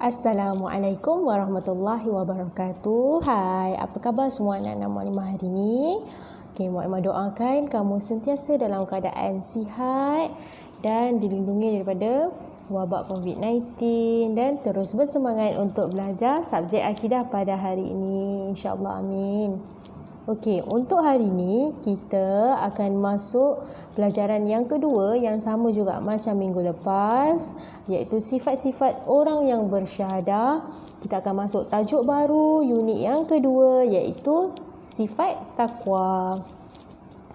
Assalamualaikum warahmatullahi wabarakatuh. Hai, apa khabar semua anak-anak Mukadimah hari ini? Mukadimah doakan kamu sentiasa dalam keadaan sihat dan dilindungi daripada wabak COVID-19 dan terus bersemangat untuk belajar subjek akidah pada hari ini. InsyaAllah, amin. Untuk hari ini kita akan masuk pelajaran yang kedua yang sama juga macam minggu lepas, iaitu sifat-sifat orang yang bersyahadah. Kita akan masuk tajuk baru unit yang kedua, iaitu sifat takwa.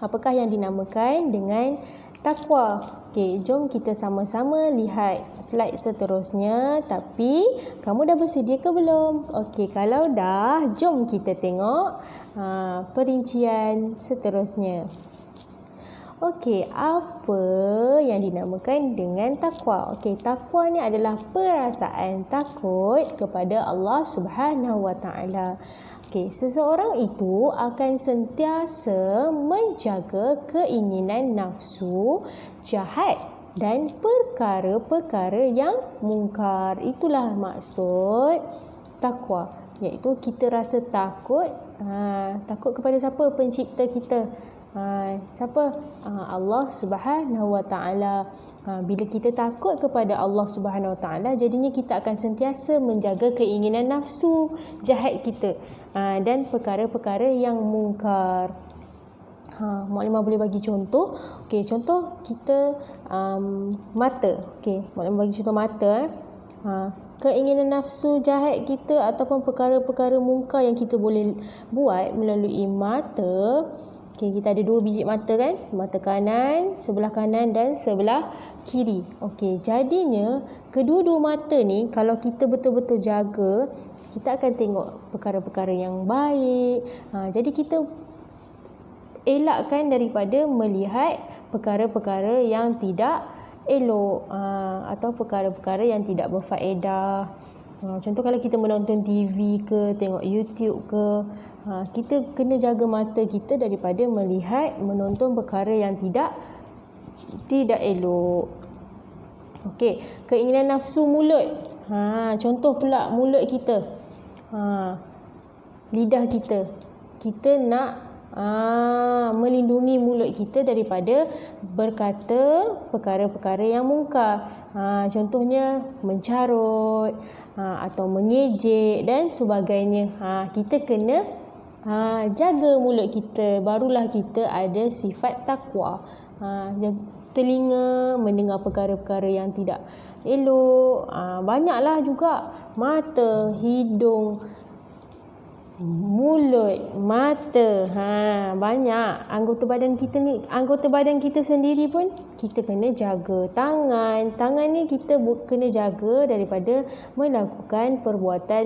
Apakah yang dinamakan dengan takwa? Jom kita sama-sama lihat slide seterusnya. Tapi kamu dah bersedia ke belum? Kalau dah, jom kita tengok perincian seterusnya. Apa yang dinamakan dengan takwa? Takwa ni adalah perasaan takut kepada Allah Subhanahu Wa Taala. Seseorang itu akan sentiasa menjaga keinginan nafsu jahat dan perkara-perkara yang mungkar. Itulah maksud takwa, iaitu kita rasa takut. Takut kepada siapa? Pencipta kita. Siapa? Allah Subhanahu Wa Taala. Bila kita takut kepada Allah Subhanahu Wa Taala, jadinya kita akan sentiasa menjaga keinginan nafsu jahat kita dan perkara-perkara yang mungkar. Mukadimah boleh bagi contoh. Contoh kita mata. Mukadimah bagi contoh mata. Keinginan nafsu jahat kita ataupun perkara-perkara mungkar yang kita boleh buat melalui mata. Kita ada 2 biji mata kan? Mata kanan, sebelah kanan dan sebelah kiri. Jadinya kedua-dua mata ni kalau kita betul-betul jaga, kita akan tengok perkara-perkara yang baik. Jadi kita elakkan daripada melihat perkara-perkara yang tidak elok atau perkara-perkara yang tidak berfaedah. Contoh kalau kita menonton TV ke, tengok YouTube ke, kita kena jaga mata kita daripada melihat, menonton perkara yang tidak elok. Keinginan nafsu mulut. Contoh pula mulut kita. Lidah kita. Kita nak melindungi mulut kita daripada berkata perkara-perkara yang mungkar. Contohnya mencarut atau mengejek dan sebagainya. Kita kena jaga mulut kita, barulah kita ada sifat takwa. Telinga mendengar perkara-perkara yang tidak elok. Banyaklah juga. Mata, hidung, mulut, mata, banyak. Anggota badan kita sendiri pun kita kena jaga. Tangan ni kita kena jaga daripada melakukan perbuatan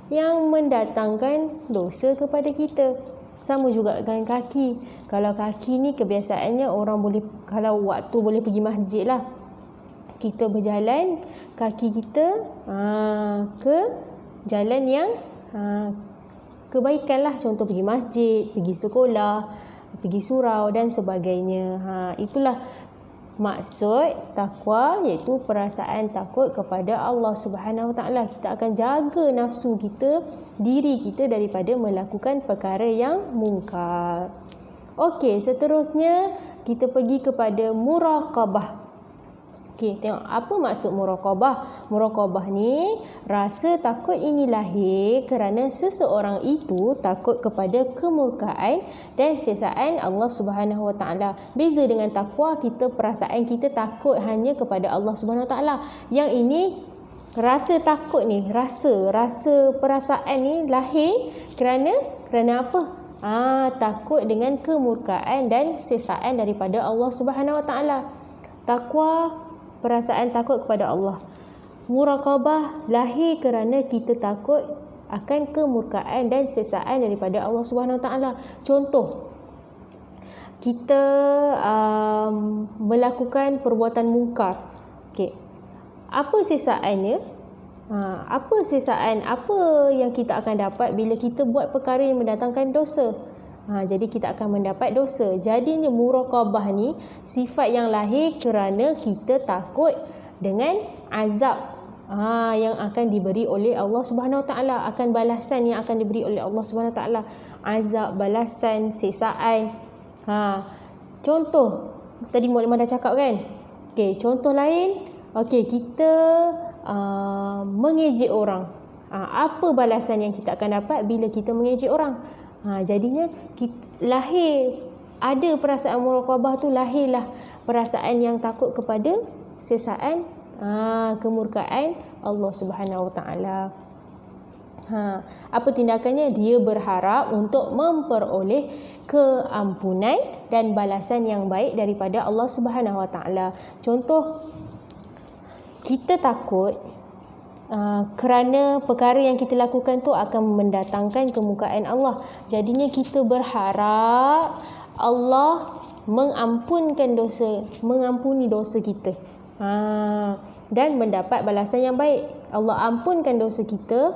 yang mendatangkan dosa kepada kita. Sama juga dengan kaki. Kalau kaki ni kebiasaannya orang boleh, kalau waktu boleh pergi masjid lah, kita berjalan kaki kita ke jalan yang kebaikan lah. Contoh pergi masjid, pergi sekolah, pergi surau dan sebagainya. Itulah maksud takwa, iaitu perasaan takut kepada Allah Subhanahu Wa Taala. Kita akan jaga nafsu kita, diri kita daripada melakukan perkara yang mungkar. Seterusnya kita pergi kepada muraqabah. Tengok apa maksud muraqabah. Muraqabah ni, rasa takut ini lahir kerana seseorang itu takut kepada kemurkaan dan siksaan Allah Subhanahu Wa Taala. Beza dengan takwa, kita perasaan kita takut hanya kepada Allah Subhanahu Wa Taala. Yang ini rasa takut ni, rasa perasaan ni lahir kerana apa? Takut dengan kemurkaan dan siksaan daripada Allah Subhanahu Wa Taala. Takwa, perasaan takut kepada Allah. Muraqabah lahir kerana kita takut akan kemurkaan dan siksaan daripada Allah Subhanahu Wa Taala. Contoh, kita melakukan perbuatan mungkar. Apa siksaannya? Apa siksaan, apa yang kita akan dapat bila kita buat perkara yang mendatangkan dosa? Jadi kita akan mendapat dosa. Jadinya muraqabah ni sifat yang lahir kerana kita takut dengan azab yang akan diberi oleh Allah Subhanahu Wa Taala, akan balasan yang akan diberi oleh Allah Subhanahu Wa Taala, azab, balasan, siksaan. Contoh tadi Muklimah dah cakap kan. Okey, contoh lain, kita mengejek orang. Apa balasan yang kita akan dapat bila kita mengejek orang? Jadinya lahir ada perasaan muraqabah tu, lahirlah perasaan yang takut kepada siksaan, kemurkaan Allah Subhanahu Wa Taala. Apa tindakannya? Dia berharap untuk memperoleh keampunan dan balasan yang baik daripada Allah Subhanahu Wa Taala. Contoh, kita takut kerana perkara yang kita lakukan tu akan mendatangkan kemurkaan Allah. Jadinya kita berharap Allah mengampuni dosa kita. Dan mendapat balasan yang baik. Allah ampunkan dosa kita,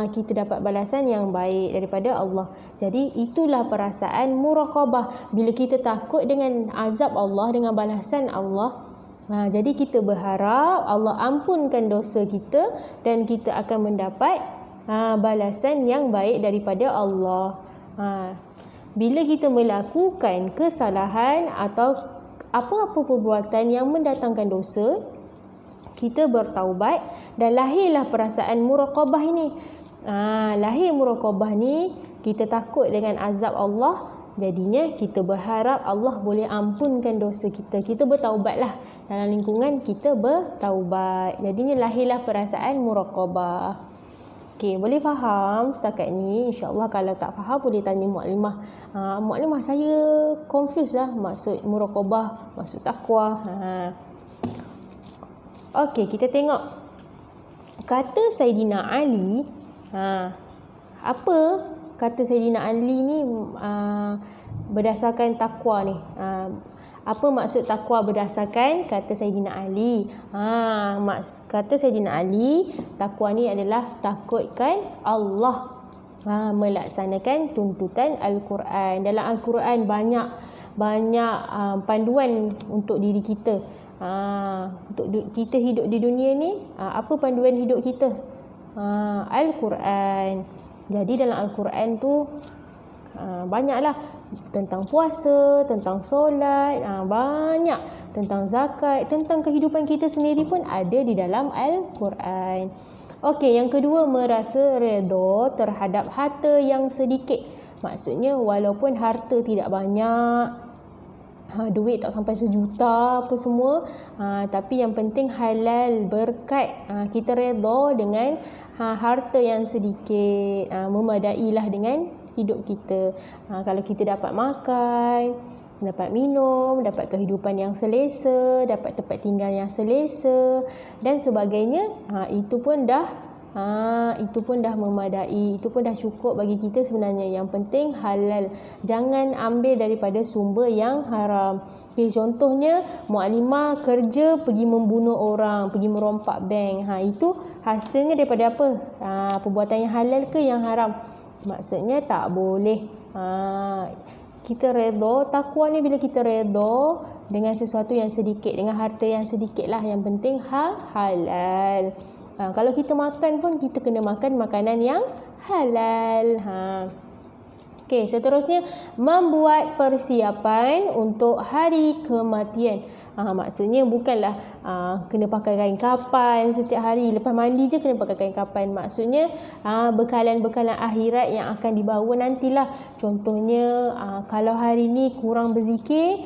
kita dapat balasan yang baik daripada Allah. Jadi itulah perasaan muraqabah. Bila kita takut dengan azab Allah, dengan balasan Allah, jadi kita berharap Allah ampunkan dosa kita dan kita akan mendapat balasan yang baik daripada Allah. Bila kita melakukan kesalahan atau apa-apa perbuatan yang mendatangkan dosa, kita bertaubat dan lahirlah perasaan muraqabah ini. Lahir muraqabah ni, kita takut dengan azab Allah. Jadinya kita berharap Allah boleh ampunkan dosa kita. Kita bertaubatlah, dalam lingkungan kita bertaubat. Jadinya lahirlah perasaan muraqabah. Okey, boleh faham setakat ni? InsyaAllah kalau tak faham boleh tanya Muklimah. Muklimah, saya confuse lah maksud muraqabah, maksud takwa. Okey, kita tengok kata Saidina Ali. Apa kata Saidina Ali ni berdasarkan takwa ni? Apa maksud takwa berdasarkan kata Saidina Ali? Kata Saidina Ali, takwa ni adalah takutkan Allah, melaksanakan tuntutan Al-Quran. Dalam Al-Quran banyak panduan untuk diri kita. Untuk kita hidup di dunia ni, apa panduan hidup kita? Al-Quran. Jadi dalam Al-Quran tu banyaklah tentang puasa, tentang solat, banyak tentang zakat, tentang kehidupan kita sendiri pun ada di dalam Al-Quran. Okey, yang kedua, merasa redha terhadap harta yang sedikit. Maksudnya walaupun harta tidak banyak, duit tak sampai 1 juta apa semua, tapi yang penting halal, berkat, kita redha dengan harta yang sedikit, memadailah dengan hidup kita. Kalau kita dapat makan, dapat minum, dapat kehidupan yang selesa, dapat tempat tinggal yang selesa dan sebagainya, itu pun dah memadai, itu pun dah cukup bagi kita sebenarnya. Yang penting halal, jangan ambil daripada sumber yang haram. Contohnya Muklimah kerja pergi membunuh orang, pergi merompak bank, itu hasilnya daripada apa? Perbuatan yang halal ke yang haram? Maksudnya tak boleh. Kita redha, takwa ni bila kita redha dengan sesuatu yang sedikit, dengan harta yang sedikit lah, yang penting halal. Kalau kita makan pun kita kena makan makanan yang halal. Okey, seterusnya membuat persiapan untuk hari kematian. Maksudnya bukanlah kena pakai kain kapan setiap hari, lepas mandi je kena pakai kain kapan. Maksudnya bekalan-bekalan akhirat yang akan dibawa nantilah. Contohnya kalau hari ni kurang berzikir,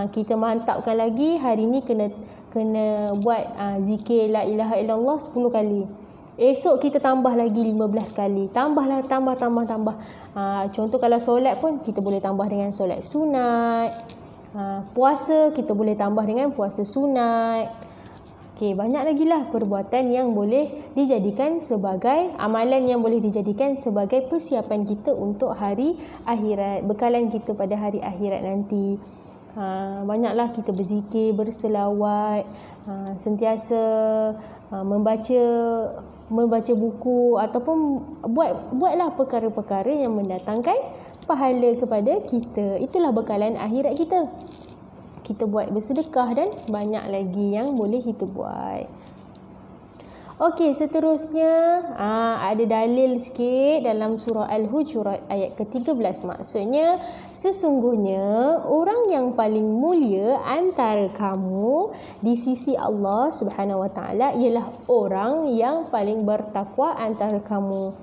kita mantapkan lagi, hari ni kena buat zikir la ilaha illallah 10 kali. Esok kita tambah lagi 15 kali. Tambah. Contoh kalau solat pun kita boleh tambah dengan solat sunat. Puasa kita boleh tambah dengan puasa sunat. Okey, banyak lagi lah perbuatan yang boleh dijadikan sebagai amalan, yang boleh dijadikan sebagai persiapan kita untuk hari akhirat, bekalan kita pada hari akhirat nanti. Banyaklah kita berzikir, berselawat, sentiasa membaca buku, ataupun buatlah perkara-perkara yang mendatangkan pahala kepada kita. Itulah bekalan akhirat kita. Kita buat bersedekah dan banyak lagi yang boleh kita buat. Okey, seterusnya ada dalil sikit dalam surah Al-Hujurat ayat ke-13. Maksudnya, sesungguhnya orang yang paling mulia antara kamu di sisi Allah Subhanahu Wa Taala ialah orang yang paling bertakwa antara kamu.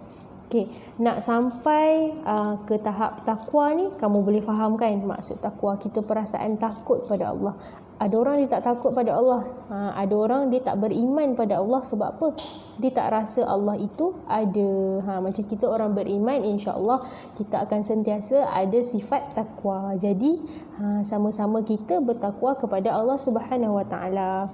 Okey, nak sampai ke tahap takwa ni, kamu boleh faham kan maksud takwa kita, perasaan takut pada Allah. Ada orang dia tak takut pada Allah, ada orang dia tak beriman pada Allah. Sebab apa? Dia tak rasa Allah itu ada. Macam kita orang beriman, insya-Allah kita akan sentiasa ada sifat takwa. Jadi sama-sama kita bertakwa kepada Allah Subhanahu Wa Taala.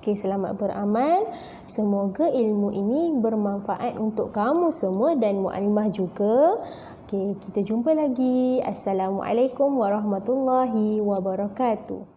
Okey, selamat beramal. Semoga ilmu ini bermanfaat untuk kamu semua dan Mu'alimah juga. Okey, kita jumpa lagi. Assalamualaikum warahmatullahi wabarakatuh.